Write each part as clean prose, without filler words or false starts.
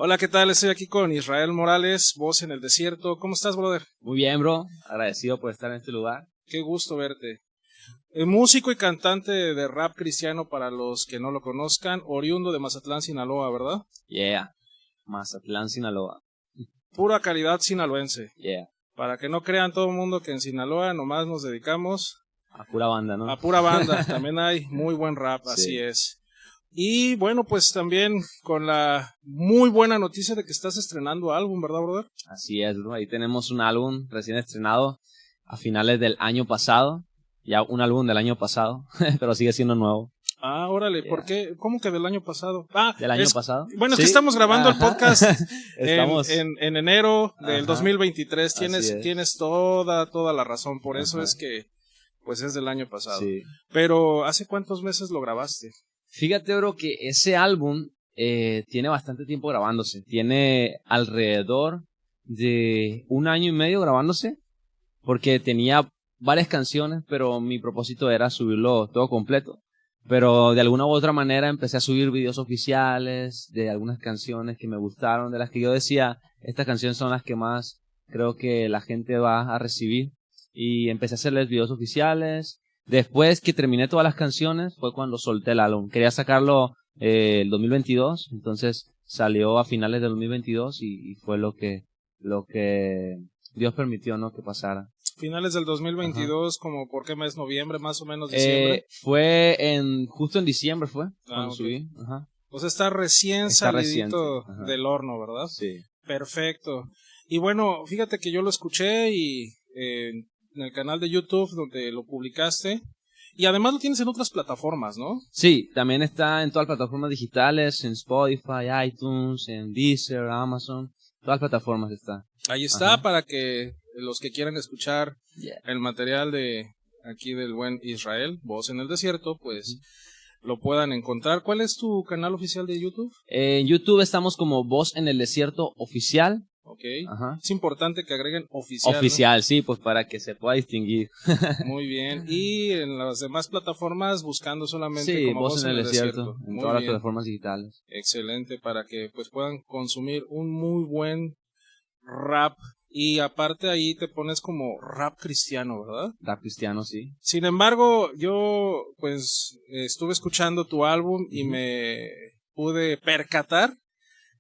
Hola, ¿qué tal? Estoy aquí con Israel Morales, Voz en el Desierto. ¿Cómo estás, brother? Muy bien, bro. Agradecido por estar en este lugar. Qué gusto verte. Músico y cantante de rap cristiano para los que no lo conozcan, oriundo de Mazatlán, Sinaloa, ¿verdad? Yeah. Mazatlán, Sinaloa. Pura calidad sinaloense. Yeah. Para que no crean todo el mundo que en Sinaloa nomás nos dedicamos A pura banda, ¿no? a pura banda. También hay muy buen rap, Sí. Así es. Y bueno, pues también con la muy buena noticia de que estás estrenando álbum, ¿verdad, brother? Así es, bro. Ahí tenemos un álbum recién estrenado a finales del año pasado. Ya un álbum del año pasado, pero sigue siendo nuevo. Ah, órale, Yeah. ¿por qué? ¿Cómo que del año pasado? ¿Del año pasado? Bueno, es Sí. que estamos grabando el podcast Estamos... en enero del Ajá. 2023. Así Tienes toda la razón. Por eso Ajá. es que, pues es del año pasado. Sí. Pero, ¿hace cuántos meses lo grabaste? Fíjate, bro, que ese álbum tiene bastante tiempo grabándose. Tiene alrededor de 1 año y medio grabándose, porque tenía varias canciones, pero mi propósito era subirlo todo completo. Pero de alguna u otra manera empecé a subir videos oficiales de algunas canciones que me gustaron, de las que yo decía, estas canciones son las que más creo que la gente va a recibir. Y empecé a hacerles videos oficiales. Después que terminé todas las canciones fue cuando solté el álbum. Quería sacarlo el 2022, entonces salió a finales del 2022 y fue lo que Dios permitió, ¿no?, que pasara. Finales del 2022, Ajá. como por qué mes, noviembre, más o menos diciembre. Fue justo en diciembre cuando Ok. subí. Ajá. O sea, está recién Está salidito reciente. Ajá. del horno, ¿verdad? Sí. Perfecto. Y bueno, fíjate que yo lo escuché y en el canal de YouTube donde lo publicaste. Y además lo tienes en otras plataformas, ¿no? Sí, también está en todas las plataformas digitales, en Spotify, iTunes, en Deezer, Amazon, todas las plataformas está. Ahí está, Ajá. para que los que quieran escuchar Yeah. el material de aquí del buen Israel, Voz en el Desierto, pues lo puedan encontrar. ¿Cuál es tu canal oficial de YouTube? En YouTube estamos como Voz en el Desierto Oficial. Ok. Ajá. Es importante que agreguen oficial. Oficial, ¿no? Sí, pues para que se pueda distinguir. Muy bien. Y en las demás plataformas buscando solamente Sí, como Voz en el Desierto, en Muy todas las bien. plataformas digitales. Excelente, para que pues puedan consumir un muy buen rap. Y aparte ahí te pones como rap cristiano, ¿verdad? Rap cristiano, sí. Sin embargo, yo pues estuve escuchando tu álbum y me pude percatar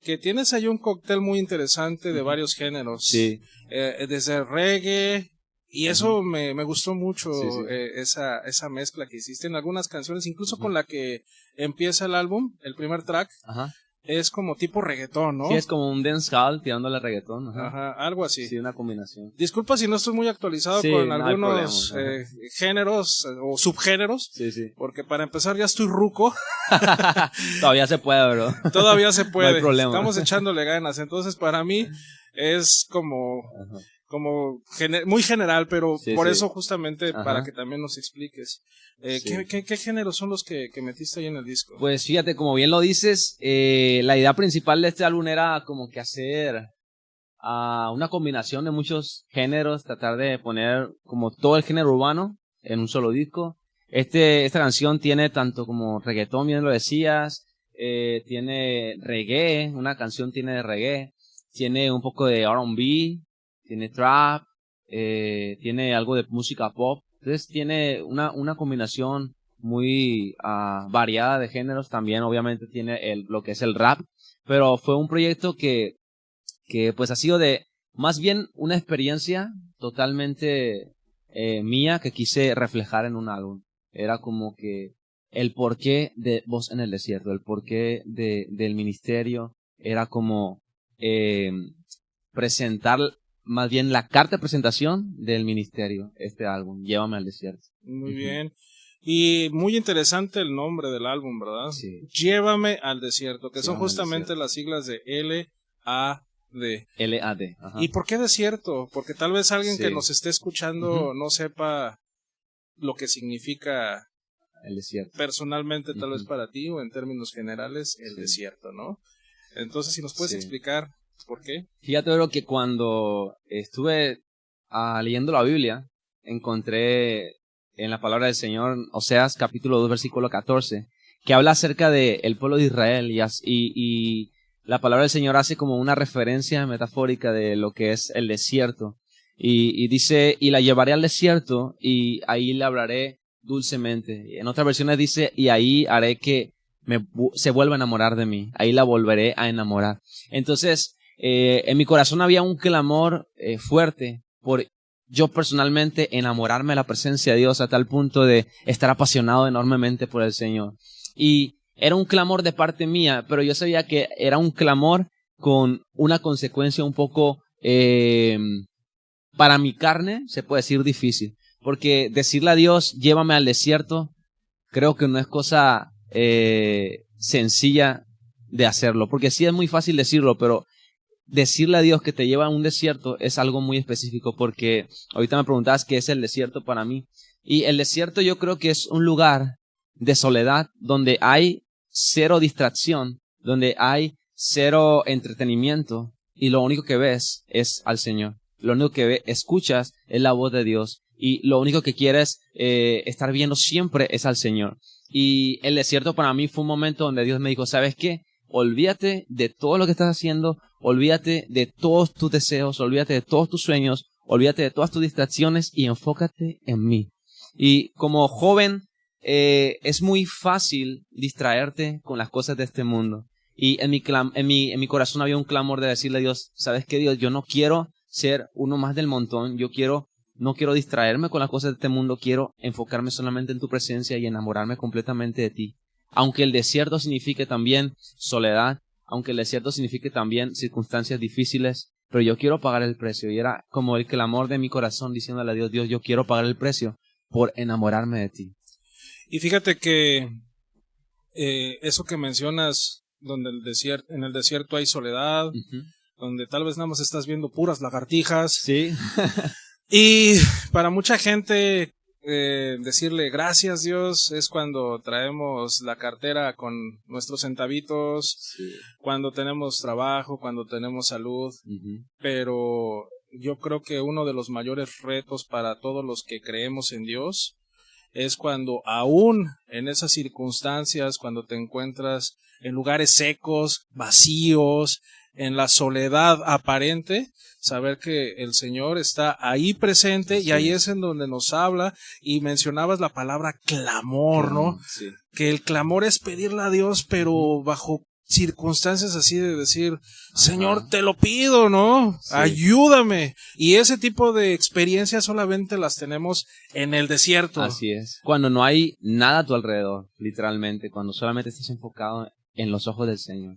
que tienes ahí un cóctel muy interesante de varios géneros. Sí. Desde reggae, y eso me gustó mucho, Sí, sí. esa mezcla que hiciste en algunas canciones, incluso con la que empieza el álbum, el primer track, Ajá. es como tipo reggaetón, ¿no? Sí, es como un dancehall tirándole reggaetón. Ajá. Ajá, algo así. Sí, una combinación. Disculpa si no estoy muy actualizado Sí, con no hay algunos problema. géneros o subgéneros, Sí, sí. porque para empezar ya estoy ruco. Todavía se puede, bro. Todavía se puede. No hay problema. Estamos echándole ganas. Entonces, para mí es como muy general, pero Sí, por sí. eso justamente Ajá. para que también nos expliques. Sí. ¿Qué géneros son los que metiste ahí en el disco? Pues fíjate, como bien lo dices, la idea principal de este álbum era como que hacer una combinación de muchos géneros, tratar de poner como todo el género urbano en un solo disco. Esta canción tiene tanto como reggaetón, bien lo decías, tiene reggae, una canción tiene de reggae, tiene un poco de R&B, tiene trap, tiene algo de música pop. Entonces tiene una combinación muy variada de géneros. También obviamente tiene lo que es el rap, pero fue un proyecto que pues ha sido de más bien una experiencia totalmente mía que quise reflejar en un álbum. Era como que el porqué de Voz en el Desierto, el porqué del ministerio, era como presentar más bien la carta de presentación del ministerio, este álbum, Llévame al Desierto. Muy bien. Y muy interesante el nombre del álbum, ¿verdad? Sí. Llévame al desierto, que son Llévame al justamente desierto. las siglas de LAD. L-A-D. Ajá. ¿Y por qué desierto? Porque tal vez alguien Sí. que nos esté escuchando no sepa lo que significa El desierto. personalmente, tal vez para ti, o en términos generales, el desierto, ¿no? Entonces, si nos puedes explicar por qué. Fíjate, bro, que cuando estuve leyendo la Biblia, encontré en la palabra del Señor, Oseas capítulo 2, versículo 14, que habla acerca del pueblo de Israel y la palabra del Señor hace como una referencia metafórica de lo que es el desierto. Y dice, y la llevaré al desierto y ahí le hablaré dulcemente. En otras versiones dice, y ahí haré que se vuelva a enamorar de mí. Ahí la volveré a enamorar. Entonces, en mi corazón había un clamor fuerte por yo personalmente enamorarme de la presencia de Dios a tal punto de estar apasionado enormemente por el Señor. Y era un clamor de parte mía, pero yo sabía que era un clamor con una consecuencia un poco, para mi carne, se puede decir difícil. Porque decirle a Dios, llévame al desierto, creo que no es cosa sencilla de hacerlo. Porque sí es muy fácil decirlo, pero decirle a Dios que te lleva a un desierto es algo muy específico, porque ahorita me preguntabas qué es el desierto para mí. Y el desierto yo creo que es un lugar de soledad donde hay cero distracción, donde hay cero entretenimiento y lo único que ves es al Señor. Lo único que escuchas es la voz de Dios y lo único que quieres estar viendo siempre es al Señor. Y el desierto para mí fue un momento donde Dios me dijo, ¿sabes qué? Olvídate de todo lo que estás haciendo, olvídate de todos tus deseos, olvídate de todos tus sueños, olvídate de todas tus distracciones y enfócate en mí. Y como joven, es muy fácil distraerte con las cosas de este mundo. Y en mi corazón había un clamor de decirle a Dios, ¿sabes qué, Dios? Yo no quiero ser uno más del montón, no quiero distraerme con las cosas de este mundo, quiero enfocarme solamente en tu presencia y enamorarme completamente de ti. Aunque el desierto signifique también soledad, aunque el desierto signifique también circunstancias difíciles, pero yo quiero pagar el precio. Y era como el clamor de mi corazón diciéndole a Dios, Dios, yo quiero pagar el precio por enamorarme de ti. Y fíjate que eso que mencionas, donde en el desierto hay soledad, donde tal vez nada más estás viendo puras lagartijas. Sí. Y para mucha gente decirle gracias Dios es cuando traemos la cartera con nuestros centavitos, sí, cuando tenemos trabajo, cuando tenemos salud, pero yo creo que uno de los mayores retos para todos los que creemos en Dios es cuando aún en esas circunstancias, cuando te encuentras en lugares secos, vacíos, en la soledad aparente, saber que el Señor está ahí presente, sí, y ahí es en donde nos habla, y mencionabas la palabra clamor, ¿no? Sí. Que el clamor es pedirle a Dios, pero bajo circunstancias así de decir, Señor, te lo pido, ¿no? Sí. Ayúdame. Y ese tipo de experiencias solamente las tenemos en el desierto. Así es. Cuando no hay nada a tu alrededor, literalmente, cuando solamente estás enfocado en los ojos del Señor.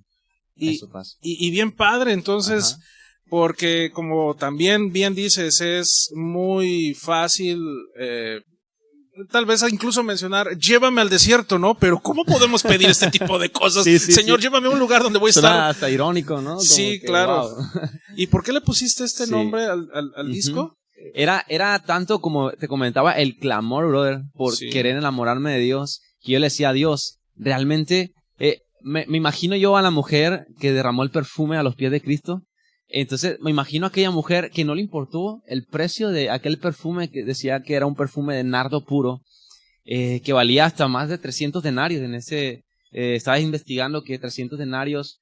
Eso pasa. Y bien padre, entonces, porque como también bien dices, es muy fácil, tal vez incluso mencionar, llévame al desierto, ¿no? Pero ¿cómo podemos pedir este tipo de cosas? Sí, Señor, llévame a un lugar donde voy a estar. Hasta irónico, ¿no? Como sí, que, claro. Wow. ¿Y por qué le pusiste este nombre al disco? Era tanto como te comentaba el clamor, brother, por querer enamorarme de Dios, que yo le decía a Dios, realmente, me imagino yo a la mujer que derramó el perfume a los pies de Cristo. Entonces me imagino a aquella mujer que no le importó el precio de aquel perfume, que decía que era un perfume de nardo puro, que valía hasta más de 300 denarios. En ese estabas investigando que 300 denarios,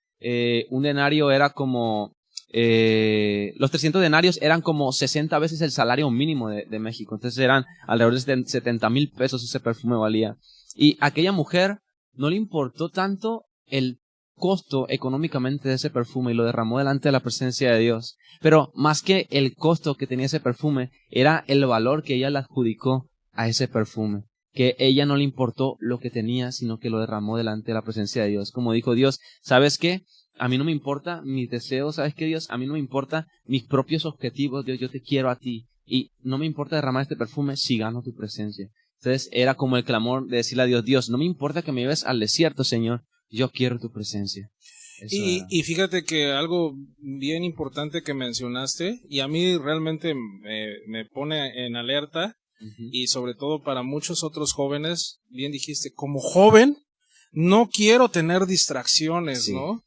un denario era como los 300 denarios eran como 60 veces el salario mínimo de México. Entonces eran alrededor de 70,000 pesos ese perfume valía. Y aquella mujer no le importó tanto el costo económicamente de ese perfume y lo derramó delante de la presencia de Dios. Pero más que el costo que tenía ese perfume, era el valor que ella le adjudicó a ese perfume. Que ella no le importó lo que tenía, sino que lo derramó delante de la presencia de Dios. Como dijo Dios, ¿sabes qué? A mí no me importa mis deseos, ¿sabes qué, Dios? A mí no me importa mis propios objetivos, Dios, yo te quiero a ti. Y no me importa derramar este perfume si gano tu presencia. Entonces era como el clamor de decirle a Dios, Dios, no me importa que me lleves al desierto, Señor, yo quiero tu presencia. Y fíjate que algo bien importante que mencionaste, y a mí realmente me pone en alerta, y sobre todo para muchos otros jóvenes, bien dijiste, como joven, no quiero tener distracciones, ¿no?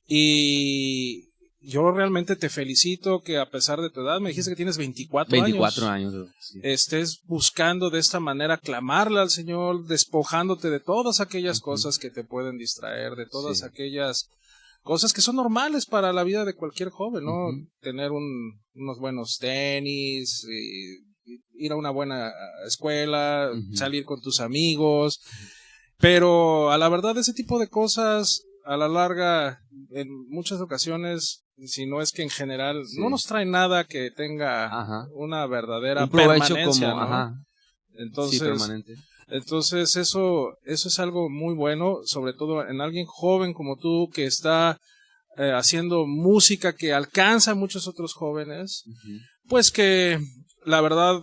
Y yo realmente te felicito que a pesar de tu edad, me dijiste que tienes 24 años. Sí. Estés buscando de esta manera clamarle al Señor, despojándote de todas aquellas cosas que te pueden distraer, de todas aquellas cosas que son normales para la vida de cualquier joven, ¿no? Ujú. Tener unos buenos tenis, ir a una buena escuela, Ujú. salir con tus amigos, pero a la verdad ese tipo de cosas a la larga en muchas ocasiones, si no es que en general, Sí. no nos trae nada que tenga Ajá. una verdadera Un provecho permanencia, como, ¿no? ajá, sí, Entonces, permanente. entonces eso es algo muy bueno, sobre todo en alguien joven como tú que está haciendo música que alcanza a muchos otros jóvenes, Ujú. pues que la verdad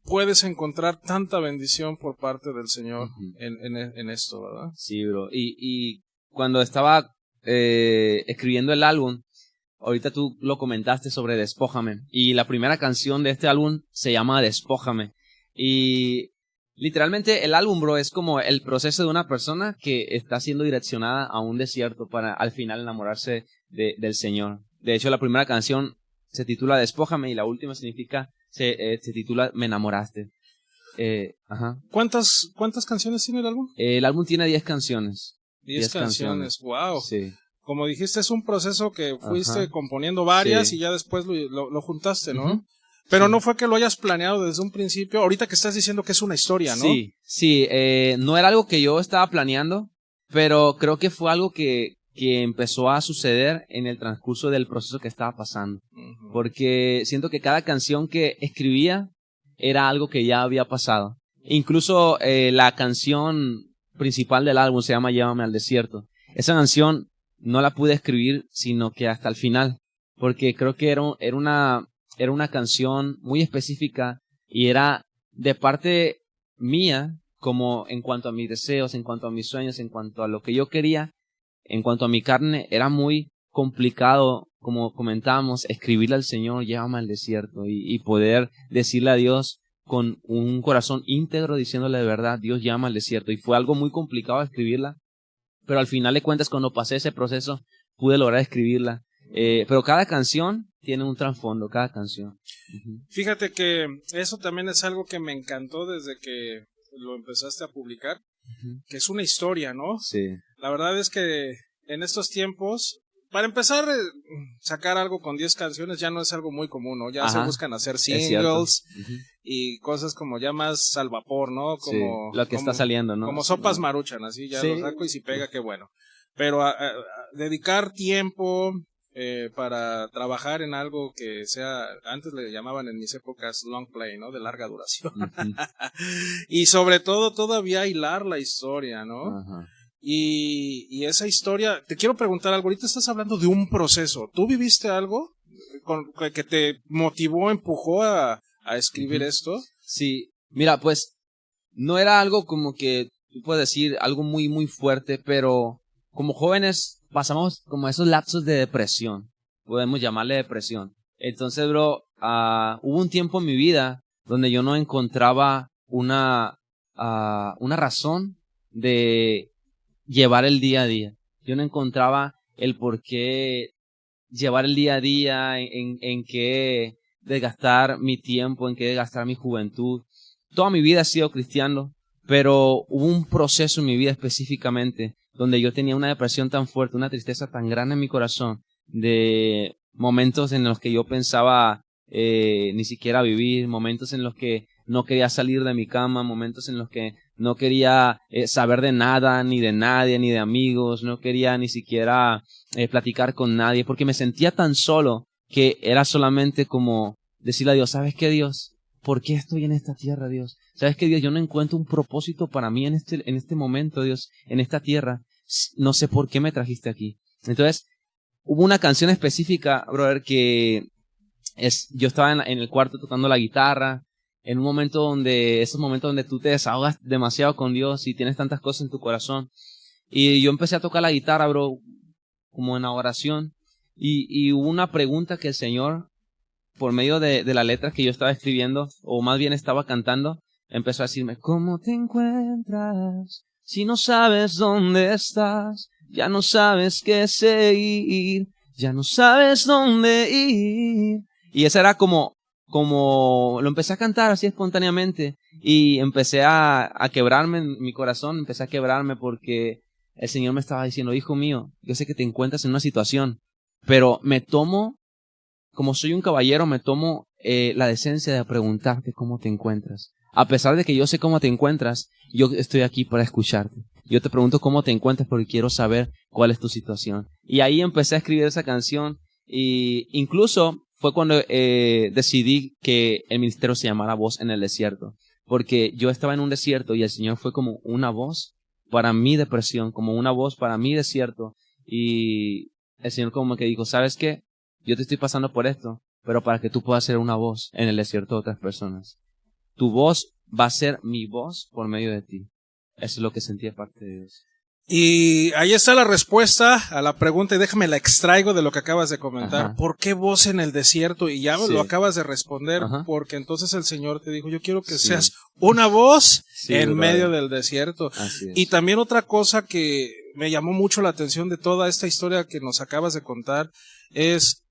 puedes encontrar tanta bendición por parte del Señor Ujú. en esto, ¿verdad? Sí, bro. Y cuando estaba escribiendo el álbum, ahorita tú lo comentaste sobre Despójame. Y la primera canción de este álbum se llama Despójame. Y literalmente el álbum, bro, es como el proceso de una persona que está siendo direccionada a un desierto para al final enamorarse del Señor. De hecho, la primera canción se titula Despójame y la última se titula Me enamoraste. Ajá. ¿Cuántas canciones tiene el álbum? El álbum tiene 10 canciones. 10 canciones. canciones, wow. Sí. Como dijiste, es un proceso que fuiste Ajá. componiendo varias Sí. y ya después lo juntaste, ¿no? Ujú. Pero Sí. no fue que lo hayas planeado desde un principio, ahorita que estás diciendo que es una historia, ¿no? Sí, sí, no era algo que yo estaba planeando, pero creo que fue algo que empezó a suceder en el transcurso del proceso que estaba pasando. Ujú. Porque siento que cada canción que escribía era algo que ya había pasado. Incluso la canción principal del álbum se llama Llévame al desierto. Esa canción no la pude escribir sino que hasta el final, porque creo que era una canción muy específica y era de parte mía, como en cuanto a mis deseos, en cuanto a mis sueños, en cuanto a lo que yo quería, en cuanto a mi carne, era muy complicado, como comentábamos, escribirle al Señor, llévame al desierto, y poder decirle a Dios con un corazón íntegro, diciéndole de verdad, Dios llama al desierto. Y fue algo muy complicado escribirla, pero al final de cuentas, cuando pasé ese proceso, pude lograr escribirla. Pero cada canción tiene un trasfondo, cada canción. Ujú. Fíjate que eso también es algo que me encantó desde que lo empezaste a publicar, Ujú. que es una historia, ¿no? Sí. La verdad es que en estos tiempos, para empezar, sacar algo con 10 canciones ya no es algo muy común, ¿no? Ya se Ajá. buscan hacer Es cierto. singles Ujú. y cosas como ya más al vapor, ¿no? Sí, lo que está saliendo, ¿no? Como sopas Maruchan, así ya Sí. lo saco y si pega, qué bueno. Pero a dedicar tiempo para trabajar en algo que sea, antes le llamaban en mis épocas long play, ¿no? De larga duración. Ujú. Y sobre todo todavía hilar la historia, ¿no? Ajá. Y esa historia, te quiero preguntar algo, ahorita estás hablando de un proceso, ¿tú viviste algo que te motivó, empujó a escribir Ujú. esto? Sí, mira, pues no era algo como que tú puedes decir algo muy muy fuerte, pero como jóvenes pasamos como esos lapsos de depresión, podemos llamarle depresión. Entonces, bro, hubo un tiempo en mi vida donde yo no encontraba una razón de llevar el día a día. Yo no encontraba el por qué llevar el día a día, en qué desgastar mi tiempo, en qué desgastar mi juventud. Toda mi vida he sido cristiano, pero hubo un proceso en mi vida específicamente donde yo tenía una depresión tan fuerte, una tristeza tan grande en mi corazón, de momentos en los que yo pensaba ni siquiera vivir, momentos en los que no quería salir de mi cama, momentos en los que no quería saber de nada, ni de nadie, ni de amigos, no quería ni siquiera platicar con nadie, porque me sentía tan solo que era solamente como decirle a Dios, ¿sabes qué, Dios? ¿Por qué estoy en esta tierra, Dios? ¿Sabes qué, Dios? Yo no encuentro un propósito para mí en este momento, Dios, en esta tierra. No sé por qué me trajiste aquí. Entonces, hubo una canción específica, brother, que yo estaba en el cuarto tocando la guitarra, en un momento esos momentos donde tú te desahogas demasiado con Dios y tienes tantas cosas en tu corazón. Y yo empecé a tocar la guitarra, bro, como en la oración, y hubo una pregunta que el Señor, por medio de la letra que yo estaba escribiendo, o más bien estaba cantando, empezó a decirme, ¿cómo te encuentras? Si no sabes dónde estás, ya no sabes qué seguir, ya no sabes dónde ir. Y esa era como lo empecé a cantar así espontáneamente, y empecé a quebrarme en mi corazón, empecé a quebrarme porque el Señor me estaba diciendo, hijo mío, yo sé que te encuentras en una situación, pero como soy un caballero, me tomo la decencia de preguntarte cómo te encuentras. A pesar de que yo sé cómo te encuentras, yo estoy aquí para escucharte. Yo te pregunto cómo te encuentras porque quiero saber cuál es tu situación. Y ahí empecé a escribir esa canción y incluso fue cuando decidí que el ministerio se llamara Voz en el Desierto. Porque yo estaba en un desierto y el Señor fue como una voz para mi depresión, como una voz para mi desierto. Y el Señor como que dijo, ¿sabes qué? Yo te estoy pasando por esto, pero para que tú puedas ser una voz en el desierto de otras personas. Tu voz va a ser mi voz por medio de ti. Eso es lo que sentí de parte de Dios. Y ahí está la respuesta a la pregunta, y déjame la extraigo de lo que acabas de comentar. Ajá. ¿Por qué voz en el desierto? Y ya Sí. lo acabas de responder, Ajá. porque entonces el Señor te dijo, yo quiero que Sí. seas una voz Sí, en brother. medio del desierto. Así es. Y también otra cosa que me llamó mucho la atención de toda esta historia que nos acabas de contar es,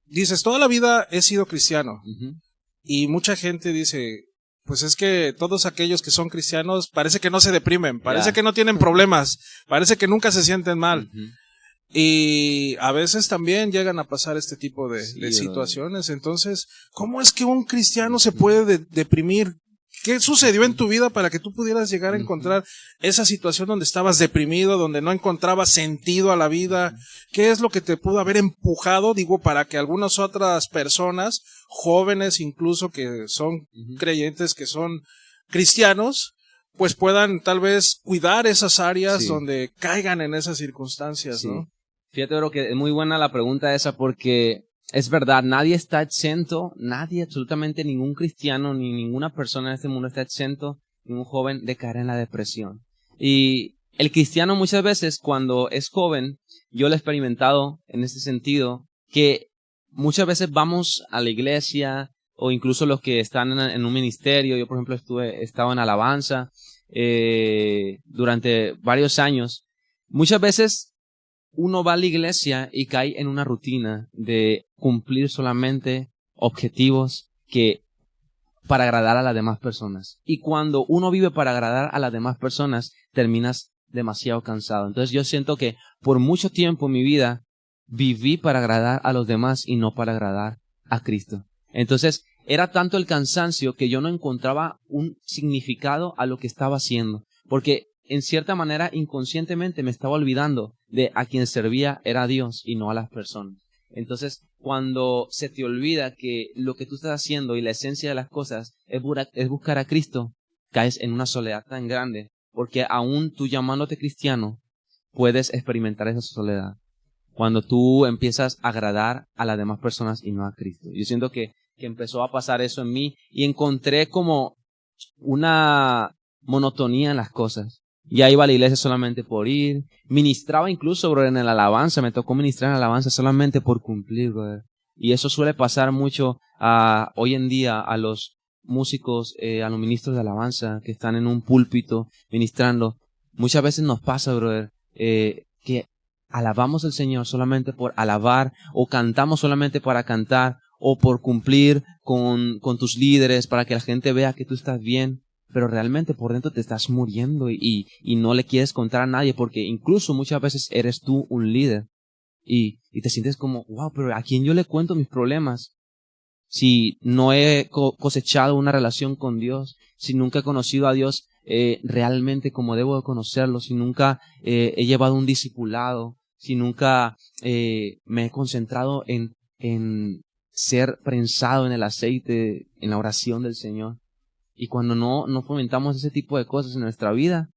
dices, toda la vida he sido cristiano. Ujú. Y mucha gente dice, pues es que todos aquellos que son cristianos parece que no se deprimen, parece Ya. que no tienen problemas, parece que nunca se sienten mal. Ujú. Y a veces también llegan a pasar este tipo de Sí, situaciones. Entonces, ¿cómo es que un cristiano se puede deprimir? ¿Qué sucedió en tu vida para que tú pudieras llegar a encontrar esa situación donde estabas deprimido, donde no encontrabas sentido a la vida? ¿Qué es lo que te pudo haber empujado, digo, para que algunas otras personas, jóvenes incluso que son creyentes, que son cristianos, pues puedan tal vez cuidar esas áreas Sí. donde caigan en esas circunstancias, Sí. ¿no? Fíjate, bro, que es muy buena la pregunta esa porque es verdad, nadie está exento, nadie, absolutamente ningún cristiano ni ninguna persona en este mundo está exento, ningún joven de caer en la depresión. Y el cristiano muchas veces cuando es joven, yo lo he experimentado en este sentido, que muchas veces vamos a la iglesia o incluso los que están en un ministerio, yo por ejemplo estaba en alabanza durante varios años, muchas veces uno va a la iglesia y cae en una rutina de cumplir solamente objetivos que para agradar a las demás personas. Y cuando uno vive para agradar a las demás personas, terminas demasiado cansado. Entonces yo siento que por mucho tiempo en mi vida viví para agradar a los demás y no para agradar a Cristo. Entonces era tanto el cansancio que yo no encontraba un significado a lo que estaba haciendo. Porque en cierta manera, inconscientemente me estaba olvidando de a quien servía era a Dios y no a las personas. Entonces, cuando se te olvida que lo que tú estás haciendo y la esencia de las cosas es buscar a Cristo, caes en una soledad tan grande, porque aún tú llamándote cristiano, puedes experimentar esa soledad. Cuando tú empiezas a agradar a las demás personas y no a Cristo. Yo siento que empezó a pasar eso en mí y encontré como una monotonía en las cosas. Ya iba a la iglesia solamente por ir. Ministraba incluso, brother, en la alabanza. Me tocó ministrar en la alabanza solamente por cumplir, brother. Y eso suele pasar mucho hoy en día a los músicos, a los ministros de alabanza que están en un púlpito ministrando. Muchas veces nos pasa, brother, que alabamos al Señor solamente por alabar o cantamos solamente para cantar o por cumplir con tus líderes para que la gente vea que tú estás bien. Pero realmente por dentro te estás muriendo y no le quieres contar a nadie porque incluso muchas veces eres tú un líder y te sientes como, wow, pero ¿a quién yo le cuento mis problemas? Si no he cosechado una relación con Dios, si nunca he conocido a Dios realmente como debo de conocerlo, si nunca he llevado un discipulado, si nunca me he concentrado en ser prensado en el aceite, en la oración del Señor. Y cuando no fomentamos ese tipo de cosas en nuestra vida,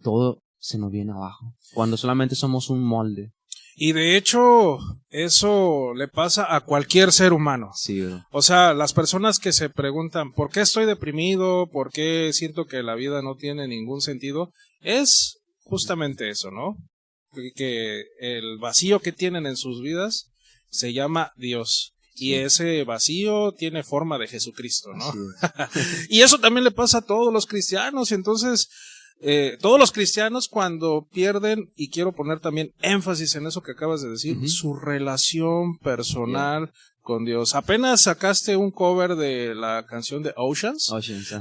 todo se nos viene abajo. Cuando solamente somos un molde. Y de hecho, eso le pasa a cualquier ser humano. Sí, bro. O sea, las personas que se preguntan, ¿por qué estoy deprimido? ¿Por qué siento que la vida no tiene ningún sentido? Es justamente eso, ¿no? Que el vacío que tienen en sus vidas se llama Dios. Y ese vacío tiene forma de Jesucristo, ¿no? Sí. Y eso también le pasa a todos los cristianos. Entonces, todos los cristianos cuando pierden, y quiero poner también énfasis en eso que acabas de decir, su relación personal con Dios. Apenas sacaste un cover de la canción de Oceans,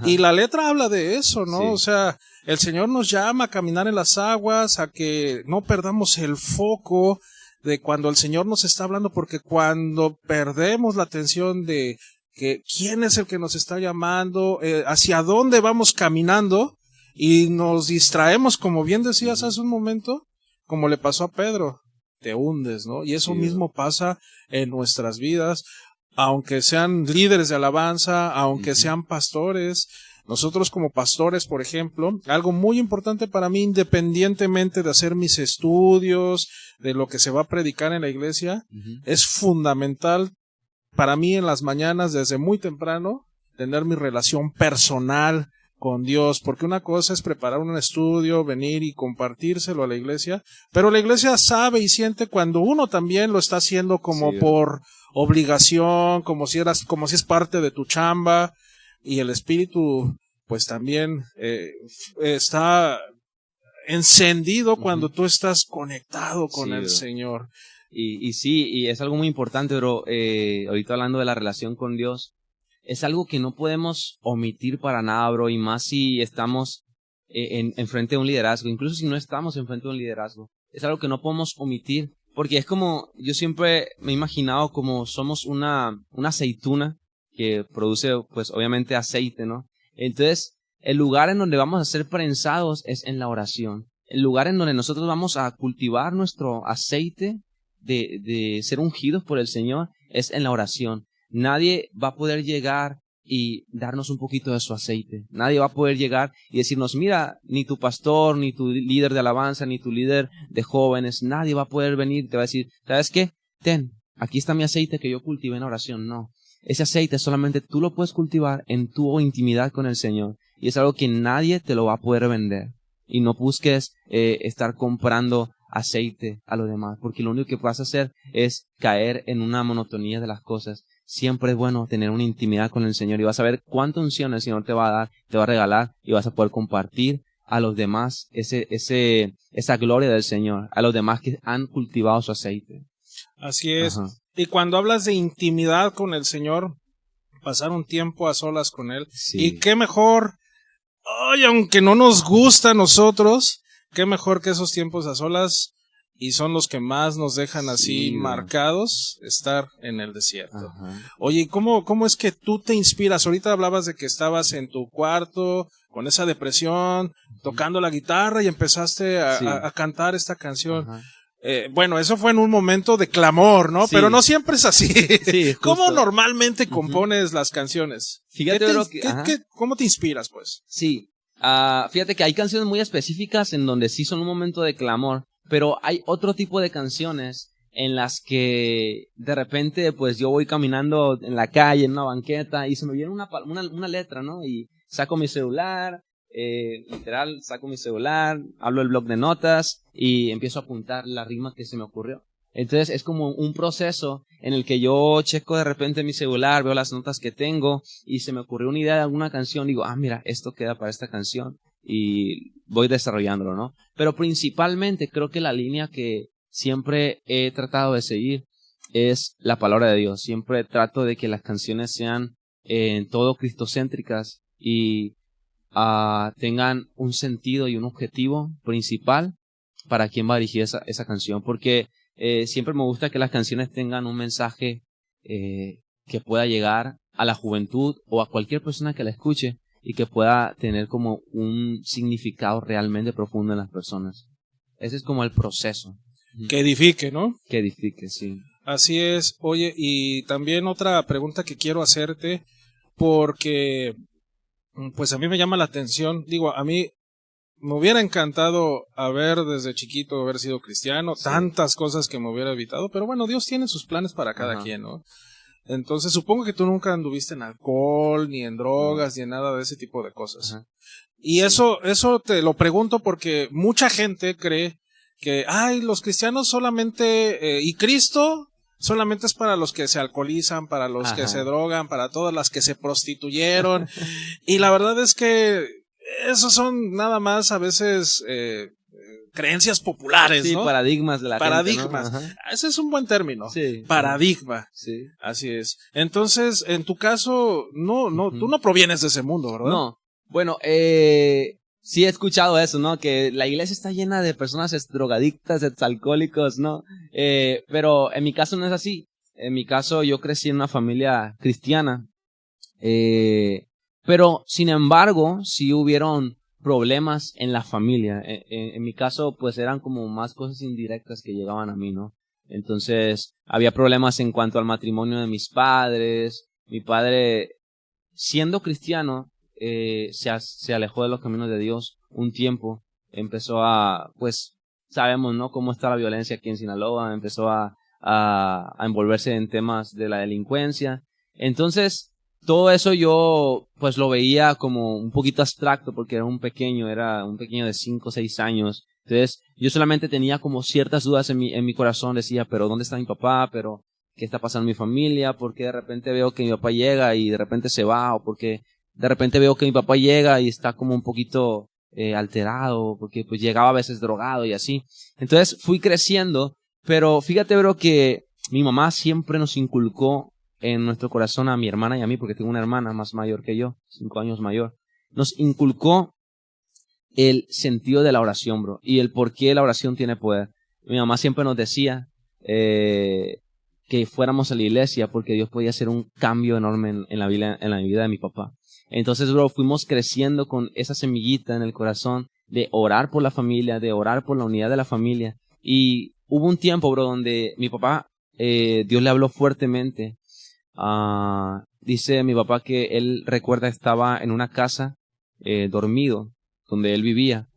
y la letra habla de eso, ¿no? Sí. O sea, el Señor nos llama a caminar en las aguas, a que no perdamos el foco de cuando el Señor nos está hablando, porque cuando perdemos la atención de que quién es el que nos está llamando, hacia dónde vamos caminando, y nos distraemos, como bien decías hace un momento, como le pasó a Pedro, te hundes, ¿no? Y eso mismo pasa en nuestras vidas, aunque sean líderes de alabanza, aunque sean pastores. Nosotros como pastores, por ejemplo, algo muy importante para mí, independientemente de hacer mis estudios, de lo que se va a predicar en la iglesia, es fundamental para mí en las mañanas, desde muy temprano, tener mi relación personal con Dios, porque una cosa es preparar un estudio, venir y compartírselo a la iglesia, pero la iglesia sabe y siente cuando uno también lo está haciendo como por obligación, como si es parte de tu chamba, y el espíritu pues también está encendido cuando tú estás conectado con el Señor. Y sí, y es algo muy importante, bro, ahorita hablando de la relación con Dios, es algo que no podemos omitir para nada, bro, y más si estamos en frente de un liderazgo, incluso si no estamos en frente de un liderazgo, es algo que no podemos omitir, porque es como, yo siempre me he imaginado como somos una aceituna que produce, pues, obviamente aceite, ¿no? Entonces, el lugar en donde vamos a ser prensados es en la oración, el lugar en donde nosotros vamos a cultivar nuestro aceite de ser ungidos por el Señor es en la oración. Nadie va a poder llegar y darnos un poquito de su aceite. Nadie va a poder llegar y decirnos, mira, ni tu pastor, ni tu líder de alabanza, ni tu líder de jóvenes, nadie va a poder venir, te va a decir, ¿sabes qué? Ten, aquí está mi aceite que yo cultivé en oración. No, ese aceite solamente tú lo puedes cultivar en tu intimidad con el Señor. Y es algo que nadie te lo va a poder vender. Y no busques estar comprando aceite a los demás, porque lo único que vas a hacer es caer en una monotonía de las cosas. Siempre es bueno tener una intimidad con el Señor y vas a ver cuánta unción el Señor te va a dar, te va a regalar y vas a poder compartir a los demás esa gloria del Señor, a los demás que han cultivado su aceite. Así es. Y cuando hablas de intimidad con el Señor, pasar un tiempo a solas con Él, y qué mejor, aunque no nos gusta a nosotros, qué mejor que esos tiempos a solas, y son los que más nos dejan así marcados, estar en el desierto. Oye, ¿cómo es que tú te inspiras? Ahorita hablabas de que estabas en tu cuarto, con esa depresión, tocando la guitarra, y empezaste a cantar esta canción. Bueno, eso fue en un momento de clamor, ¿no? Pero no siempre es así. ¿Cómo normalmente compones las canciones? Fíjate, ¿Cómo te inspiras, pues? Sí, fíjate que hay canciones muy específicas en donde sí son un momento de clamor, pero hay otro tipo de canciones en las que de repente pues yo voy caminando en la calle, en una banqueta, y se me viene una letra, ¿no? Y saco mi celular, literal, saco mi celular, hablo el bloc de notas y empiezo a apuntar la rima que se me ocurrió. Entonces es como un proceso en el que yo checo de repente mi celular, veo las notas que tengo y se me ocurrió una idea de alguna canción, digo, mira, esto queda para esta canción y voy desarrollándolo, ¿no? Pero principalmente creo que la línea que siempre he tratado de seguir es la palabra de Dios. Siempre trato de que las canciones sean en todo cristocéntricas y tengan un sentido y un objetivo principal para quien va a dirigir esa canción, porque siempre me gusta que las canciones tengan un mensaje que pueda llegar a la juventud o a cualquier persona que la escuche y que pueda tener como un significado realmente profundo en las personas. Ese es como el proceso. Que edifique, ¿no? Que edifique, sí. Así es. Oye, y también otra pregunta que quiero hacerte, porque pues a mí me llama la atención. Digo, a mí me hubiera encantado desde chiquito haber sido cristiano, tantas cosas que me hubiera evitado, pero bueno, Dios tiene sus planes para cada quien, ¿no? Entonces supongo que tú nunca anduviste en alcohol, ni en drogas, ni en nada de ese tipo de cosas. Y eso te lo pregunto porque mucha gente cree que, los cristianos solamente, y Cristo solamente es para los que se alcoholizan, para los que se drogan, para todas las que se prostituyeron. Y la verdad es que esos son nada más a veces creencias populares, sí, ¿no? Paradigmas de la paradigmas. gente, ¿no? Ese es un buen término. Sí. Paradigma. Sí. Así es. Entonces, en tu caso, tú no provienes de ese mundo, ¿verdad? No. Bueno, sí he escuchado eso, ¿no? Que la iglesia está llena de personas drogadictas, alcohólicos, ¿no? Pero en mi caso no es así. En mi caso yo crecí en una familia cristiana. Pero, sin embargo, sí hubieron problemas en la familia. En mi caso, pues eran como más cosas indirectas que llegaban a mí, ¿no? Entonces, había problemas en cuanto al matrimonio de mis padres. Mi padre, siendo cristiano, se alejó de los caminos de Dios un tiempo. Empezó pues, sabemos, ¿no? Cómo está la violencia aquí en Sinaloa. Empezó a envolverse en temas de la delincuencia. Entonces, todo eso yo pues lo veía como un poquito abstracto porque era un pequeño de 5 o 6 años. Entonces yo solamente tenía como ciertas dudas en mi corazón, decía, pero ¿dónde está mi papá? ¿Pero qué está pasando en mi familia? ¿Por qué de repente veo que mi papá llega y de repente se va? ¿O porque de repente veo que mi papá llega y está como un poquito alterado? Porque pues llegaba a veces drogado y así. Entonces fui creciendo, pero fíjate, bro, que mi mamá siempre nos inculcó en nuestro corazón a mi hermana y a mí, porque tengo una hermana más mayor que yo, 5 años mayor. Nos inculcó el sentido de la oración, bro, y el por qué la oración tiene poder. Mi mamá siempre nos decía que fuéramos a la iglesia porque Dios podía hacer un cambio enorme en la vida de mi papá. Entonces, bro, fuimos creciendo con esa semillita en el corazón de orar por la familia, de orar por la unidad de la familia. Y hubo un tiempo, bro, donde mi papá, Dios le habló fuertemente. Dice mi papá que él recuerda estaba en una casa dormido donde él vivía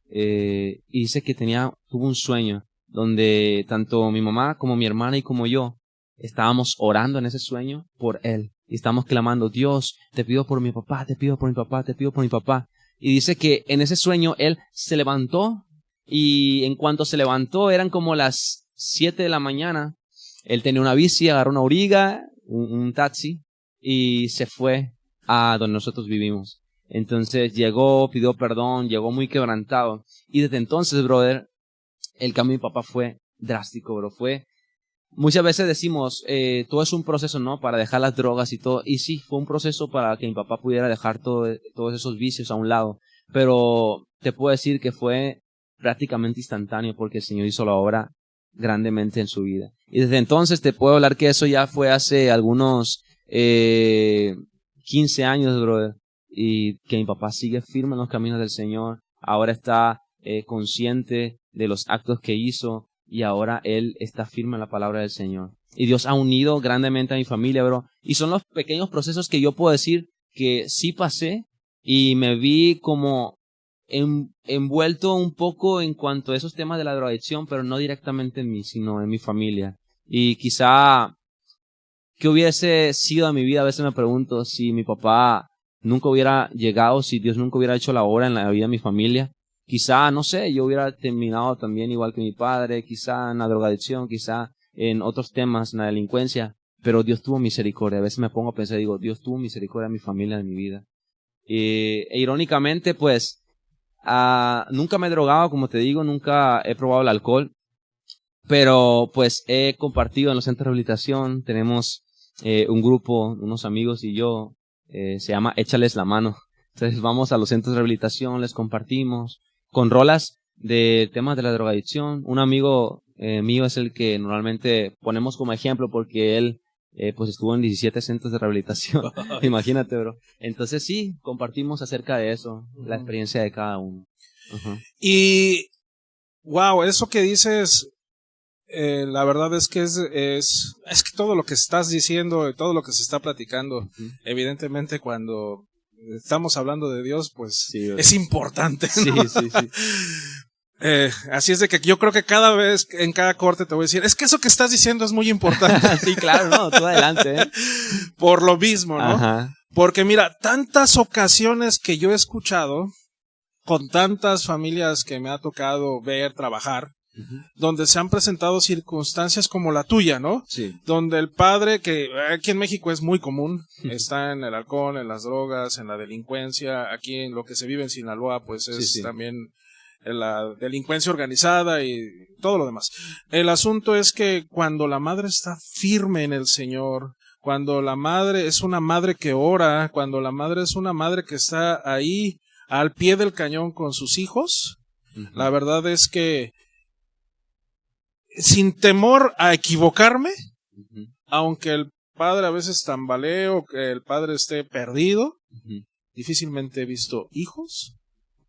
y dice que tuvo un sueño donde tanto mi mamá como mi hermana y como yo estábamos orando en ese sueño por él y estábamos clamando, Dios, te pido por mi papá, te pido por mi papá, te pido por mi papá. Y dice que en ese sueño él se levantó y en cuanto se levantó eran como las 7 de la mañana. Él tenía una bici, agarró una auriga, un taxi y se fue a donde nosotros vivimos. Entonces llegó, pidió perdón, llegó muy quebrantado. Y desde entonces, brother, el cambio de mi papá fue drástico, bro. Muchas veces decimos, todo es un proceso, ¿no? Para dejar las drogas y todo. Y sí, fue un proceso para que mi papá pudiera dejar todos esos vicios a un lado. Pero te puedo decir que fue prácticamente instantáneo porque el Señor hizo la obra grandemente en su vida. Y desde entonces te puedo hablar que eso ya fue hace algunos 15 años, brother. Y que mi papá sigue firme en los caminos del Señor. Ahora está consciente de los actos que hizo. Y ahora él está firme en la palabra del Señor. Y Dios ha unido grandemente a mi familia, bro. Y son los pequeños procesos que yo puedo decir que sí pasé. Y me vi como envuelto un poco en cuanto a esos temas de la drogadicción, pero no directamente en mí, sino en mi familia. Y quizá, ¿qué hubiese sido a mi vida? A veces me pregunto si mi papá nunca hubiera llegado, si Dios nunca hubiera hecho la obra en la vida de mi familia. Quizá, no sé, yo hubiera terminado también igual que mi padre, quizá en la drogadicción, quizá en otros temas, en la delincuencia, pero Dios tuvo misericordia. A veces me pongo a pensar y digo, Dios tuvo misericordia de mi familia, de mi vida. E irónicamente, pues, nunca me he drogado, como te digo, nunca he probado el alcohol, pero pues he compartido en los centros de rehabilitación. Tenemos un grupo, unos amigos y yo, se llama Échales la Mano. Entonces vamos a los centros de rehabilitación, les compartimos con rolas de temas de la drogadicción. Un amigo mío es el que normalmente ponemos como ejemplo porque él pues estuvo en 17 centros de rehabilitación. Imagínate, bro. Entonces sí, compartimos acerca de eso, la experiencia de cada uno. Y, wow, eso que dices, la verdad es que es que todo lo que estás diciendo, todo lo que se está platicando, evidentemente cuando estamos hablando de Dios, pues sí, es importante, ¿no? Sí. Así es de que yo creo que cada vez, en cada corte te voy a decir, es que eso que estás diciendo es muy importante. Sí, claro, no, tú adelante, Por lo mismo, ¿no? Ajá. Porque mira, tantas ocasiones que yo he escuchado, con tantas familias que me ha tocado ver, trabajar, donde se han presentado circunstancias como la tuya, ¿no? Sí. Donde el padre, que aquí en México es muy común, está en el alcohol, en las drogas, en la delincuencia, aquí en lo que se vive en Sinaloa, pues es también la delincuencia organizada y todo lo demás. El asunto es que cuando la madre está firme en el Señor, cuando la madre es una madre que ora, cuando la madre es una madre que está ahí al pie del cañón con sus hijos, la verdad es que sin temor a equivocarme, aunque el padre a veces tambalee o que el padre esté perdido, difícilmente he visto hijos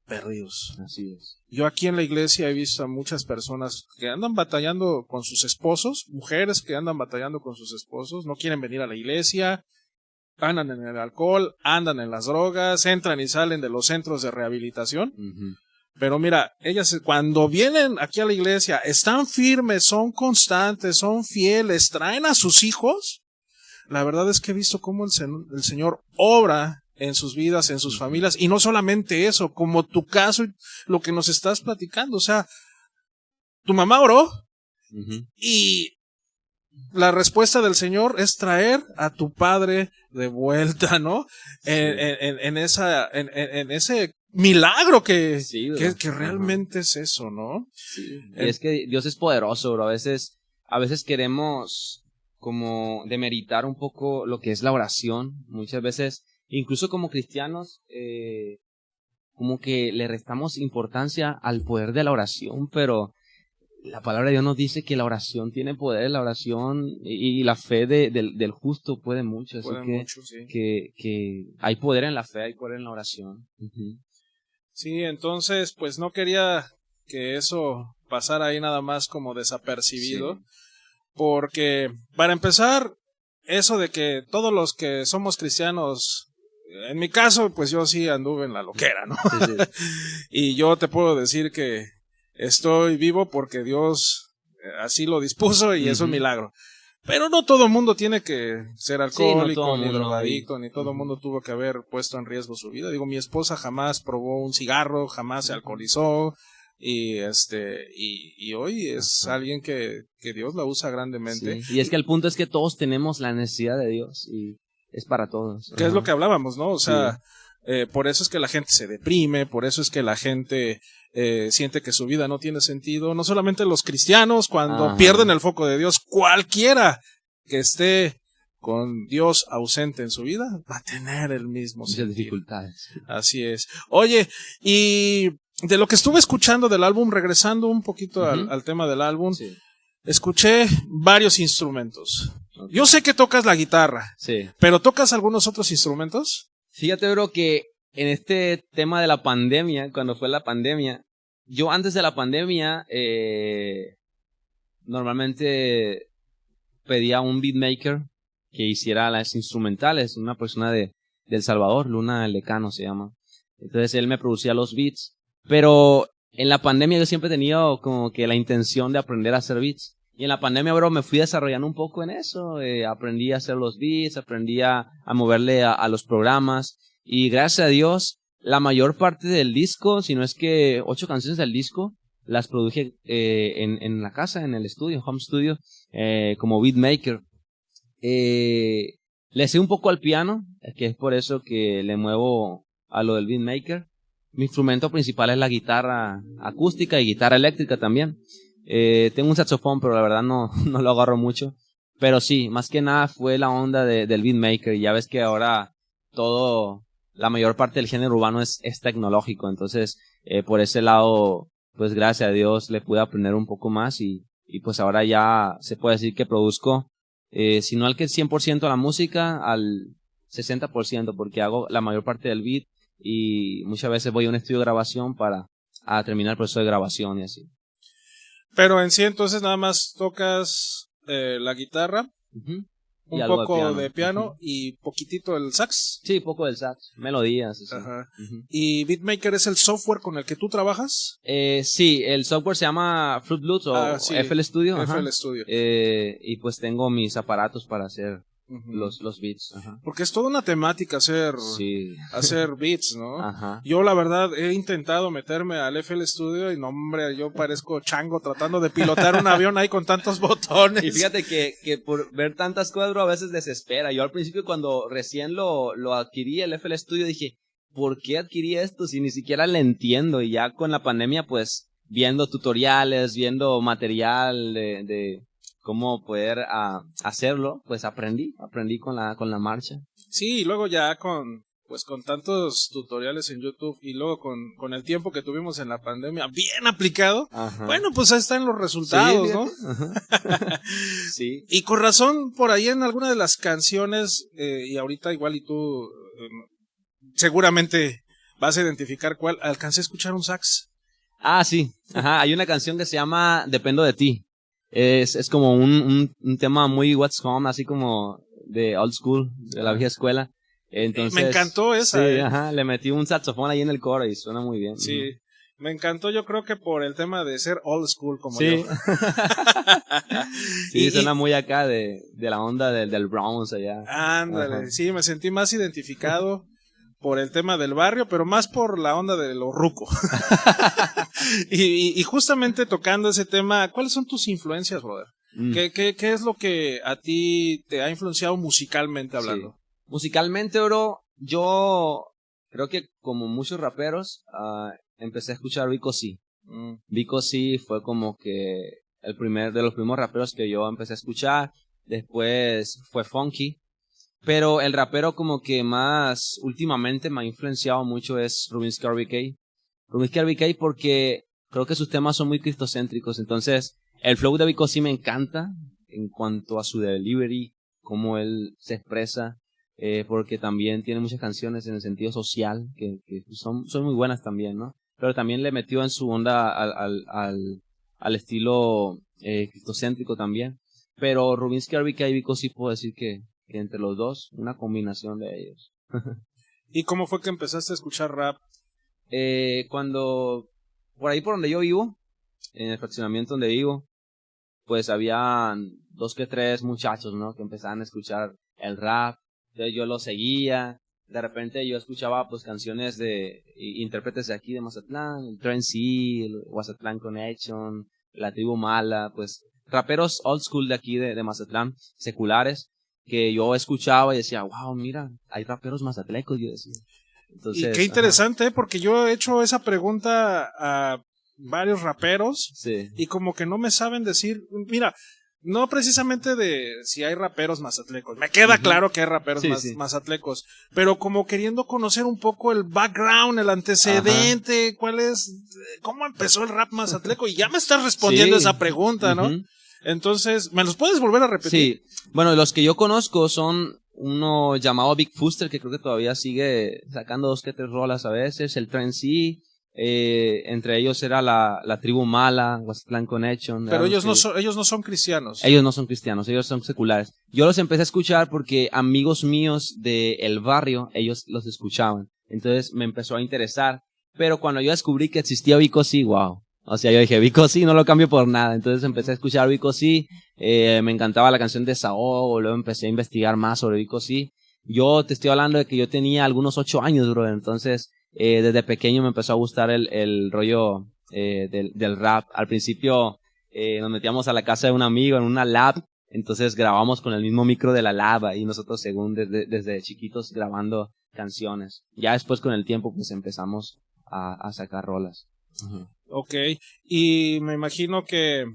perdidos. Así es. Yo aquí en la iglesia he visto a muchas personas que andan batallando con sus esposos, mujeres que andan batallando con sus esposos, no quieren venir a la iglesia, andan en el alcohol, andan en las drogas, entran y salen de los centros de rehabilitación. Pero mira, ellas cuando vienen aquí a la iglesia están firmes, son constantes, son fieles, traen a sus hijos. La verdad es que he visto cómo el Señor obra en sus vidas, en sus familias, y no solamente eso, como tu caso y lo que nos estás platicando, o sea, tu mamá oró y la respuesta del Señor es traer a tu padre de vuelta, ¿no? Sí. En ese milagro que realmente es eso, ¿no? Sí. Y es que Dios es poderoso, bro. A veces queremos como demeritar un poco lo que es la oración. Muchas veces, incluso como cristianos, como que le restamos importancia al poder de la oración, pero la palabra de Dios nos dice que la oración tiene poder, la oración y la fe del justo puede mucho, así que hay poder en la fe, hay poder en la oración. Sí, entonces pues no quería que eso pasara ahí nada más como desapercibido, porque para empezar, eso de que todos los que somos cristianos, en mi caso pues yo sí anduve en la loquera, ¿no? Y yo te puedo decir que estoy vivo porque Dios así lo dispuso y es un milagro. Pero no todo el mundo tiene que ser alcohólico, ni drogadicto, ni todo el mundo tuvo que haber puesto en riesgo su vida. Digo, mi esposa jamás probó un cigarro, jamás se alcoholizó, y hoy es alguien que Dios la usa grandemente. Sí. Y es que el punto es que todos tenemos la necesidad de Dios y es para todos. Que es lo que hablábamos, ¿no? O sea, por eso es que la gente se deprime, por eso es que la gente siente que su vida no tiene sentido. No solamente los cristianos, cuando pierden el foco de Dios, cualquiera que esté con Dios ausente en su vida va a tener el mismo sentido. Dificultades. Así es. Oye, y de lo que estuve escuchando del álbum, regresando un poquito al tema del álbum, escuché varios instrumentos. Yo sé que tocas la guitarra, pero ¿tocas algunos otros instrumentos? Fíjate, bro, que en este tema de la pandemia, cuando fue la pandemia, yo antes de la pandemia normalmente pedía a un beatmaker que hiciera las instrumentales, una persona de El Salvador, Luna Lecano se llama. Entonces él me producía los beats, pero en la pandemia yo siempre he tenido como que la intención de aprender a hacer beats. Y en la pandemia, bro, me fui desarrollando un poco en eso. Aprendí a hacer los beats, aprendí a moverle a los programas. Y gracias a Dios, la mayor parte del disco, si no es que 8 canciones del disco, las produje en la casa, en el estudio, home studio, como beatmaker. Le sé un poco al piano, que es por eso que le muevo a lo del beatmaker. Mi instrumento principal es la guitarra acústica y guitarra eléctrica también. Tengo un saxofón, pero la verdad no lo agarro mucho. Pero sí, más que nada fue la onda del beatmaker. Y ya ves que ahora la mayor parte del género urbano es tecnológico. Entonces, por ese lado, pues gracias a Dios le pude aprender un poco más. Y pues ahora ya se puede decir que produzco, si no al que 100% la música, al 60%, porque hago la mayor parte del beat. Y muchas veces voy a un estudio de grabación para terminar el proceso de grabación y así. Pero en sí, entonces, nada más tocas la guitarra, un poco de piano y poquitito el sax. Sí, poco del sax, melodías. Así. ¿Y Beatmaker es el software con el que tú trabajas? Sí, el software se llama Fruit Loops o FL Studio. FL Studio. Y pues tengo mis aparatos para hacer los beats. Ajá. Porque es toda una temática hacer beats, ¿no? Ajá. Yo la verdad he intentado meterme al FL Studio y no, hombre, yo parezco chango tratando de pilotar un avión ahí con tantos botones. Y fíjate que por ver tantas cosas, bro, a veces desespera. Yo al principio cuando recién lo adquirí el FL Studio dije, ¿por qué adquirí esto si ni siquiera le entiendo? Y ya con la pandemia, pues, viendo tutoriales, viendo material de cómo poder hacerlo, pues aprendí con la marcha. Sí, y luego ya con tantos tutoriales en YouTube y luego con el tiempo que tuvimos en la pandemia bien aplicado, Ajá. Bueno, pues ahí están los resultados, sí, ¿no? Sí. Y con razón, por ahí en alguna de las canciones, y ahorita igual y tú seguramente vas a identificar cuál, alcancé a escuchar un sax. Ah, sí. Ajá, hay una canción que se llama Dependo de ti. Es como un tema muy What's Home, así como de old school, de la vieja escuela. Entonces, me encantó esa. Sí, ajá, le metí un saxofón ahí en el coro y suena muy bien. Sí, me encantó, yo creo que por el tema de ser old school como sí. yo. Sí, suena muy acá de la onda del Bronx allá. Ándale, ajá. Sí, me sentí más identificado por el tema del barrio, pero más por la onda de lo ruco. y justamente tocando ese tema, ¿cuáles son tus influencias, brother? ¿Qué es lo que a ti te ha influenciado musicalmente hablando? Sí. Musicalmente, bro, yo creo que como muchos raperos, empecé a escuchar Vico C. Vico C fue como que de los primeros raperos que yo empecé a escuchar. Después fue Funky. Pero el rapero como que más últimamente me ha influenciado mucho es Rubinsky RBK. Rubinsky RBK porque creo que sus temas son muy cristocéntricos. Entonces, el flow de Vico C me encanta en cuanto a su delivery, cómo él se expresa. Porque también tiene muchas canciones en el sentido social que son muy buenas también, ¿no? Pero también le metió en su onda al estilo cristocéntrico también. Pero Rubinsky RBK y Vico sí puedo decir que entre los dos, una combinación de ellos. ¿Y cómo fue que empezaste a escuchar rap? Cuando, por ahí por donde yo vivo, en el fraccionamiento donde vivo, pues habían 2 que 3 muchachos, ¿no? Que empezaban a escuchar el rap. Entonces yo lo seguía. De repente yo escuchaba pues canciones de intérpretes de aquí de Mazatlán, el Tren C, el Mazatlán Connection, la Tribu Mala, pues raperos old school de aquí de Mazatlán, seculares, que yo escuchaba y decía, wow, mira, hay raperos mazatlecos, yo decía. Entonces, y qué interesante, porque yo he hecho esa pregunta a varios raperos, sí, y como que no me saben decir, mira, no precisamente de si hay raperos mazatlecos, me queda claro que hay raperos mazatlecos, pero como queriendo conocer un poco el background, el antecedente, cómo empezó el rap mazatleco, y ya me estás respondiendo esa pregunta, ¿no? Entonces, ¿me los puedes volver a repetir? Sí, bueno, los que yo conozco son uno llamado Big Fuster, que creo que todavía sigue sacando 2 que 3 rolas a veces, el Tren C, entre ellos era la Tribu Mala, Mazatlán Connection. Pero ellos no son cristianos. Ellos no son cristianos, ellos son seculares. Yo los empecé a escuchar porque amigos míos del barrio, ellos los escuchaban. Entonces me empezó a interesar. Pero cuando yo descubrí que existía Vico C, wow. O sea, yo dije, Vico C, no lo cambio por nada. Entonces empecé a escuchar Vico C, me encantaba la canción de Sao, luego empecé a investigar más sobre Vico C. Yo te estoy hablando de que yo tenía algunos 8 años, bro. Entonces, desde pequeño me empezó a gustar el rollo del rap. Al principio nos metíamos a la casa de un amigo en una lab, entonces grabamos con el mismo micro de la lab y nosotros según desde chiquitos grabando canciones. Ya después con el tiempo pues empezamos a sacar rolas. Okay, y me imagino que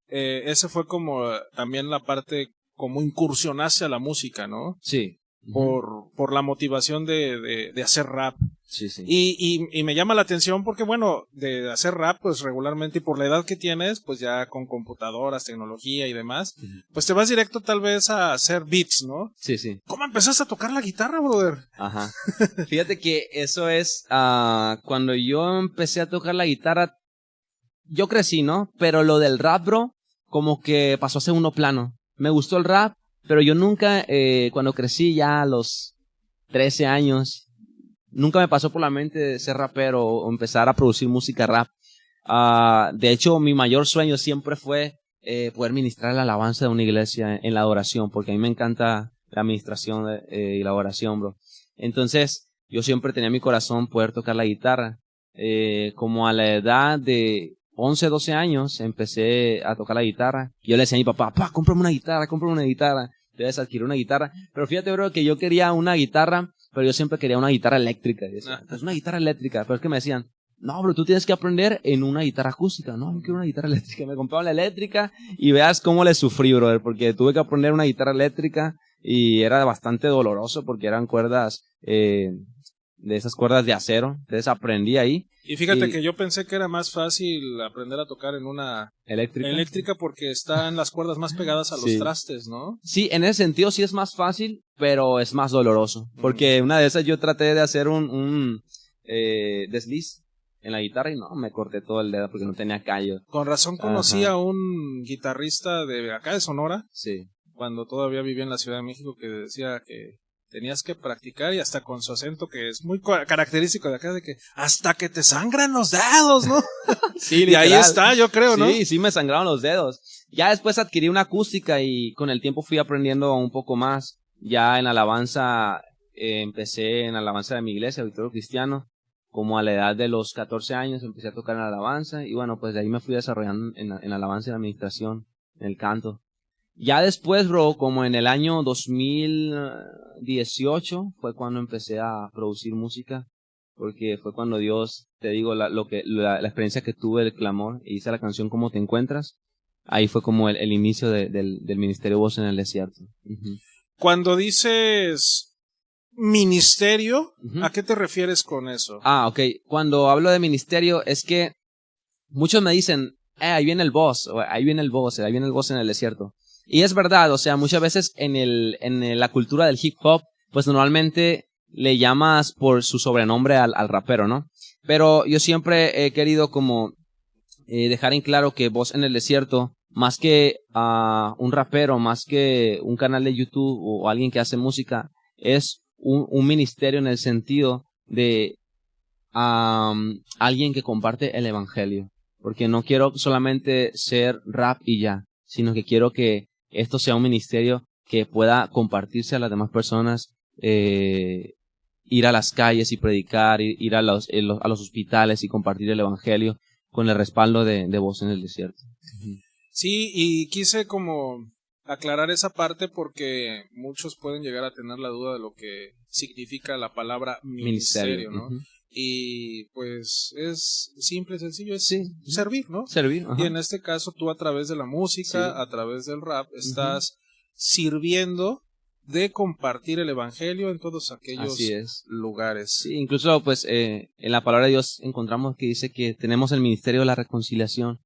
ese fue como también la parte como incursionaste a la música, ¿no? Sí. Por la motivación de hacer rap. Sí, sí. Y me llama la atención porque, bueno, de hacer rap, pues regularmente, y por la edad que tienes, pues ya con computadoras, tecnología y demás, pues te vas directo tal vez a hacer beats, ¿no? Sí, sí. ¿Cómo empezaste a tocar la guitarra, brother? Ajá. Fíjate que eso es, cuando yo empecé a tocar la guitarra, yo crecí, ¿no? Pero lo del rap, bro, como que pasó a segundo plano. Me gustó el rap, pero yo nunca, cuando crecí ya a los 13 años, nunca me pasó por la mente ser rapero o empezar a producir música rap. De hecho, mi mayor sueño siempre fue poder ministrar la alabanza de una iglesia en la adoración, porque a mí me encanta la administración y la oración, bro. Entonces, yo siempre tenía en mi corazón poder tocar la guitarra. Como a la edad de 11, 12 años, empecé a tocar la guitarra. Yo le decía a mi papá, cómprame una guitarra. Debes adquirir una guitarra. Pero fíjate, bro, que yo quería una guitarra, pero yo siempre quería una guitarra eléctrica. Pues una guitarra eléctrica. Pero es que me decían, no, bro, tú tienes que aprender en una guitarra acústica. No, yo quiero una guitarra eléctrica. Me compraron la eléctrica y veas cómo le sufrí, brother, porque tuve que aprender una guitarra eléctrica y era bastante doloroso porque eran cuerdas, de esas cuerdas de acero. Entonces aprendí ahí. Y fíjate que yo pensé que era más fácil aprender a tocar en una eléctrica porque están las cuerdas más pegadas a los trastes, ¿no? Sí, en ese sentido sí es más fácil, pero es más doloroso. Porque una de esas yo traté de hacer un desliz en la guitarra y no, me corté todo el dedo porque no tenía callo. Con razón conocí a un guitarrista de acá de Sonora, cuando todavía vivía en la Ciudad de México, que decía que tenías que practicar y hasta con su acento que es muy característico de acá, de que hasta que te sangran los dedos, ¿no? Sí, y ahí está, yo creo, ¿no? Sí, me sangraron los dedos. Ya después adquirí una acústica y con el tiempo fui aprendiendo un poco más. Ya en alabanza, empecé en alabanza de mi iglesia, Auditorio Cristiano. Como a la edad de los 14 años empecé a tocar en la alabanza y bueno, pues de ahí me fui desarrollando en la alabanza y la administración, en el canto. Ya después, bro, como en el año 2018 fue cuando empecé a producir música, porque fue cuando Dios, te digo, la experiencia que tuve, el clamor, e hice la canción ¿Cómo te encuentras? Ahí fue como el inicio del ministerio Voz en el Desierto. Uh-huh. Cuando dices ministerio, ¿a qué te refieres con eso? Ok. Cuando hablo de ministerio es que muchos me dicen, ahí viene el voz, o ahí viene el voz en el desierto. Y es verdad, o sea, muchas veces en la cultura del hip hop, pues normalmente le llamas por su sobrenombre al rapero, ¿no? Pero yo siempre he querido como dejar en claro que Voz en el Desierto, más que un rapero, más que un canal de YouTube o alguien que hace música, es un ministerio en el sentido de alguien que comparte el evangelio. Porque no quiero solamente ser rap y ya, sino que quiero que esto sea un ministerio que pueda compartirse a las demás personas, ir a las calles y predicar, ir a los hospitales y compartir el evangelio con el respaldo de Voz en el Desierto. Sí, y quise como aclarar esa parte porque muchos pueden llegar a tener la duda de lo que significa la palabra ministerio, ¿no? Uh-huh. Y pues es simple, sencillo, es servir, ¿no? Servir. Y en este caso tú a través de la música, a través del rap, estás sirviendo de compartir el evangelio en todos aquellos lugares. Sí, incluso pues en la palabra de Dios encontramos que dice que tenemos el ministerio de la reconciliación.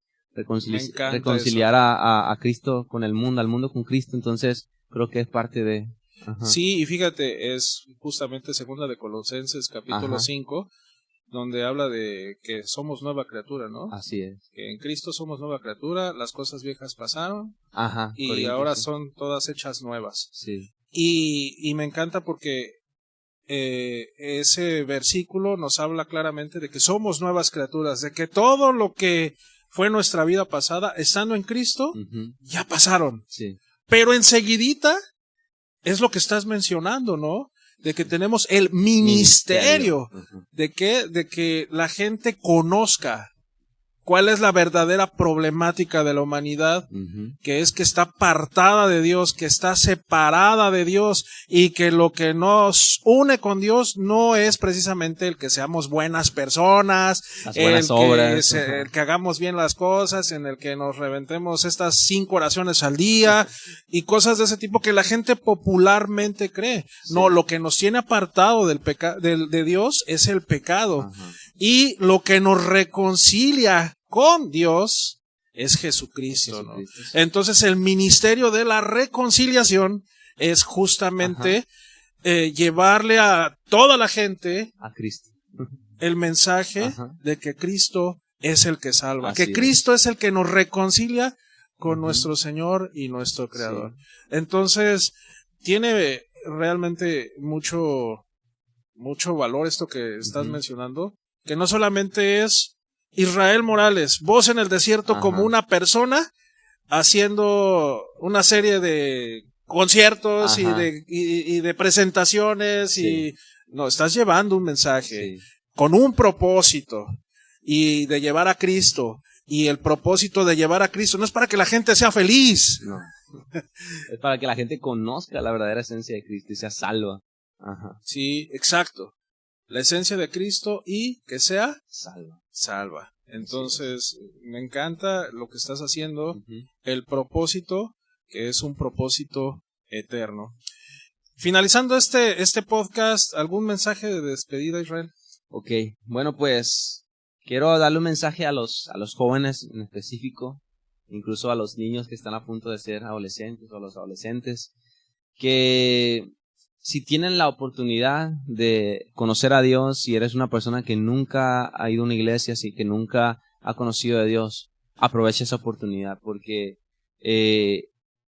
Reconciliar a Cristo con el mundo, al mundo con Cristo, entonces creo que es parte de... Ajá. Sí, y fíjate, es justamente segunda de Colosenses capítulo 5, donde habla de que somos nueva criatura, ¿no? Así es. Que en Cristo somos nueva criatura, las cosas viejas pasaron, y Corintios, ahora son todas hechas nuevas. Sí. Y me encanta porque ese versículo nos habla claramente de que somos nuevas criaturas, de que todo lo que fue nuestra vida pasada, estando en Cristo, ya pasaron. Sí. Pero enseguidita es lo que estás mencionando, ¿no? De que tenemos el ministerio. ¿De qué? De que la gente conozca cuál es la verdadera problemática de la humanidad, que es que está apartada de Dios, que está separada de Dios, y que lo que nos une con Dios no es precisamente el que seamos buenas personas, el que hagamos bien las cosas, en el que nos reventemos estas 5 oraciones al día, y cosas de ese tipo que la gente popularmente cree. Sí. No, lo que nos tiene apartado de Dios es el pecado. Y lo que nos reconcilia con Dios es Jesucristo, ¿no? Entonces el ministerio de la reconciliación es justamente llevarle a toda la gente a Cristo el mensaje de que Cristo es el que salva, que Cristo es el que nos reconcilia con nuestro Señor y nuestro Creador. Entonces tiene realmente mucho valor esto que estás mencionando, que no solamente es Israel Morales, Voz en el Desierto como una persona haciendo una serie de conciertos Ajá. y de presentaciones Sí. y no, estás llevando un mensaje Sí. con un propósito y de llevar a Cristo. Y el propósito de llevar a Cristo no es para que la gente sea feliz. No. Es para que la gente conozca la verdadera esencia de Cristo y sea salva. Ajá. Sí, exacto. La esencia de Cristo y que sea Salva. salva. Entonces, me encanta lo que estás haciendo, Ujú. el propósito, que es un propósito eterno. Finalizando este podcast, ¿algún mensaje de despedida, Israel? Ok, bueno, pues quiero darle un mensaje a los jóvenes en específico, incluso a los niños que están a punto de ser adolescentes o a los adolescentes, que si tienen la oportunidad de conocer a Dios, si eres una persona que nunca ha ido a una iglesia, si que nunca ha conocido a Dios, aprovecha esa oportunidad, porque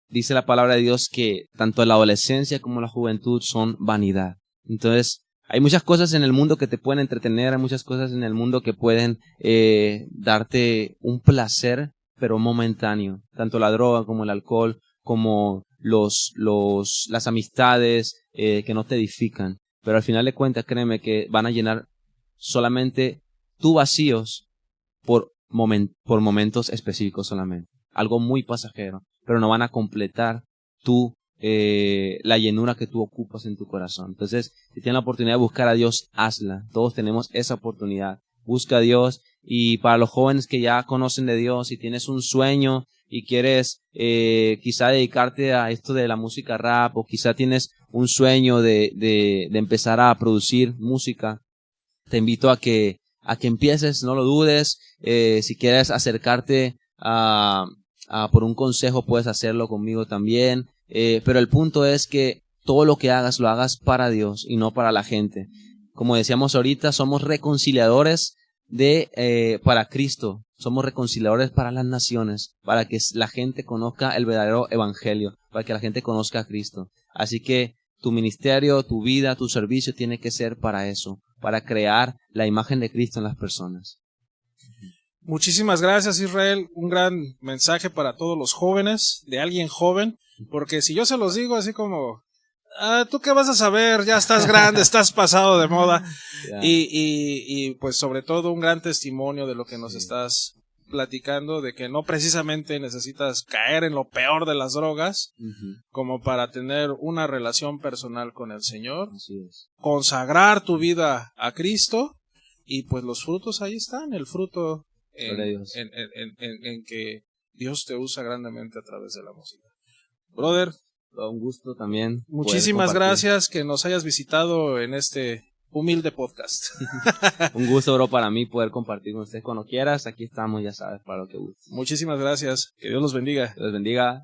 dice la palabra de Dios que tanto la adolescencia como la juventud son vanidad. Entonces, hay muchas cosas en el mundo que te pueden entretener, hay muchas cosas en el mundo que pueden darte un placer, pero momentáneo. Tanto la droga como el alcohol, como las amistades que no te edifican. Pero al final de cuentas, créeme que van a llenar solamente tus vacíos por momentos específicos solamente. Algo muy pasajero, pero no van a completar la llenura que tú ocupas en tu corazón. Entonces, si tienes la oportunidad de buscar a Dios, hazla. Todos tenemos esa oportunidad. Busca a Dios. Y para los jóvenes que ya conocen de Dios, si tienes un sueño y quieres quizá dedicarte a esto de la música rap, o quizá tienes un sueño de empezar a producir música, te invito a que empieces, no lo dudes. Si quieres acercarte por un consejo, puedes hacerlo conmigo también. Pero el punto es que todo lo que hagas, lo hagas para Dios y no para la gente. Como decíamos ahorita, somos reconciliadores para Cristo. Somos reconciliadores para las naciones, para que la gente conozca el verdadero evangelio, para que la gente conozca a Cristo. Así que tu ministerio, tu vida, tu servicio tiene que ser para eso, para crear la imagen de Cristo en las personas. Muchísimas gracias, Israel. Un gran mensaje para todos los jóvenes, de alguien joven, porque si yo se los digo así como, ¿tú qué vas a saber? Ya estás grande, estás pasado de moda. Yeah. Y pues sobre todo un gran testimonio de lo que nos estás platicando, de que no precisamente necesitas caer en lo peor de las drogas, como para tener una relación personal con el Señor, Así es. consagrar tu vida a Cristo, y pues los frutos ahí están, el fruto en que Dios te usa grandemente a través de la música. Brother, un gusto también. Muchísimas gracias que nos hayas visitado en este humilde podcast. Un gusto, bro, para mí poder compartir con ustedes cuando quieras. Aquí estamos, ya sabes, para lo que gustes. Muchísimas gracias. Que Dios los bendiga. Dios bendiga.